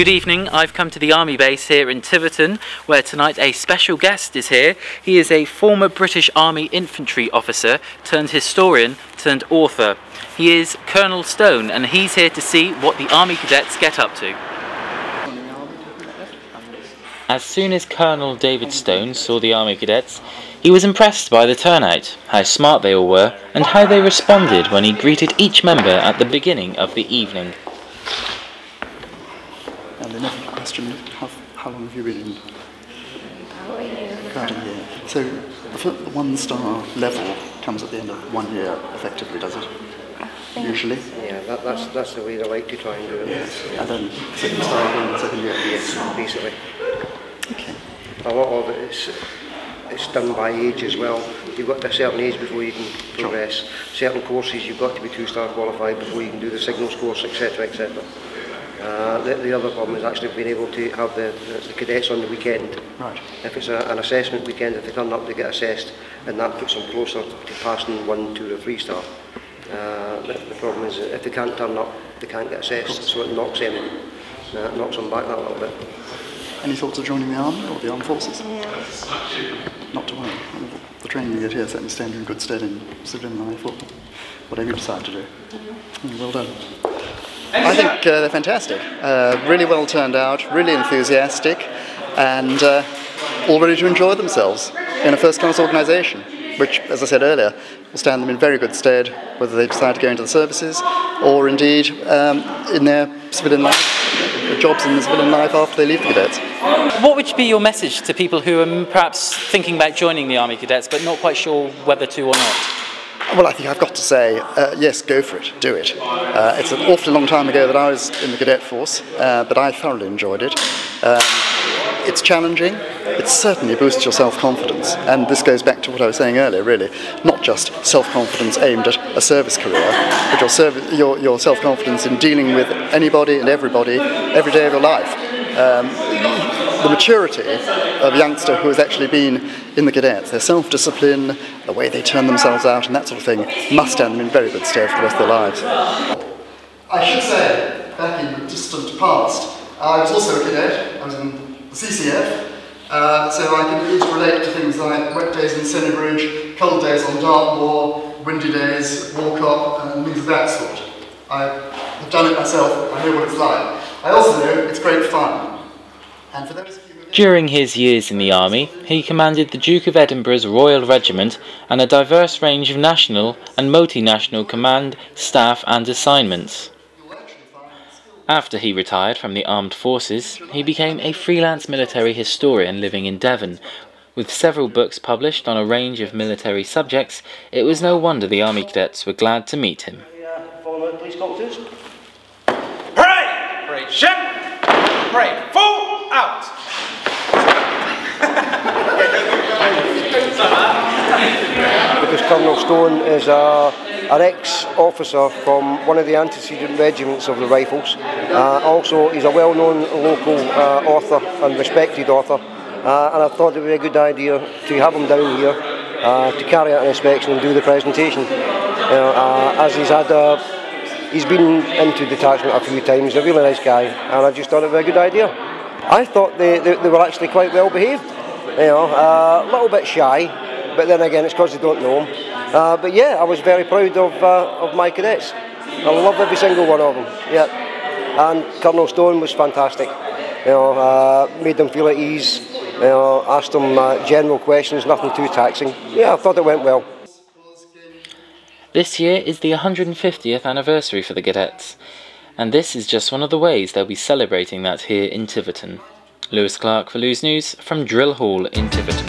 Good evening, I've come to the Army base here in Tiverton, where tonight a special guest is here. He is a former British Army infantry officer turned historian turned author. He is Colonel Stone, and he's here to see what the Army Cadets get up to. As soon as Colonel David Stone saw the Army Cadets, he was impressed by the turnout, how smart they all were, and how they responded when he greeted each member at the beginning of the evening. And the next question, how long have you been in? About a year. So the 1-star level comes at the end of 1 year, effectively, does it? Usually? Yeah, that's the way they like to try and do it. Yes. And then second star in the second year? Yes, basically. Okay. A lot of it it's done by age as well. You've got to a certain age before you can progress. Sure. Certain courses you've got to be 2-star qualified before you can do the signals course, etc, etc. The other problem is actually being able to have the cadets on the weekend. Right. If it's an assessment weekend, if they turn up, they get assessed, and that puts them closer to passing 1, 2 or 3-star. The problem is if they can't turn up, they can't get assessed, so it knocks them back that little bit. Any thoughts of joining the Army or the Armed Forces? Not to worry. The training you get here certainly stands you in good stead in civilian life or whatever you decide to do. Well done. I think they're fantastic. Really well turned out, really enthusiastic, and all ready to enjoy themselves in a first-class organisation, which, as I said earlier, will stand them in very good stead whether they decide to go into the services or indeed in their civilian life, jobs in the civilian life after they leave the cadets. What would be your message to people who are perhaps thinking about joining the Army Cadets but not quite sure whether to or not? Well, I think I've got to say, yes, go for it, do it. It's an awfully long time ago that I was in the cadet force, but I thoroughly enjoyed it. It's challenging, it certainly boosts your self-confidence, and this goes back to what I was saying earlier, really. Not just self-confidence aimed at a service career, but your self-confidence in dealing with anybody and everybody every day of your life. The maturity of a youngster who has actually been in the cadets, their self-discipline, the way they turn themselves out and that sort of thing must stand them in very good stead for the rest of their lives. I should say, back in the distant past, I was also a cadet. I was in the CCF, so I can at least relate to things like wet days in Sennybridge, cold days on Dartmoor, windy days at Walcott, and things of that sort. I have done it myself, I know what it's like. I also know it's great fun. And for those of you who... During his years in the Army, he commanded the Duke of Edinburgh's Royal Regiment and a diverse range of national and multinational command, staff and assignments. After he retired from the armed forces, he became a freelance military historian living in Devon. With several books published on a range of military subjects, it was no wonder the Army Cadets were glad to meet him. Parade! Parade ship! Parade full out! Because Colonel Stone is an ex-officer from one of the antecedent regiments of the Rifles. Also, he's a well-known local author and respected author, and I thought it would be a good idea to have him down here to carry out an inspection and do the presentation. As he's been into detachment a few times, he's a really nice guy, and I just thought it would be a good idea. I thought they were actually quite well behaved, a little bit shy, but then again it's because they don't know him. But yeah, I was very proud of my cadets. I love every single one of them. Yeah, and Colonel Stone was fantastic. Made them feel at ease. Asked them general questions, nothing too taxing. Yeah, I thought it went well. This year is the 150th anniversary for the Cadets, and this is just one of the ways they'll be celebrating that here in Tiverton. Lewis Clark for Lewis News from Drill Hall in Tiverton.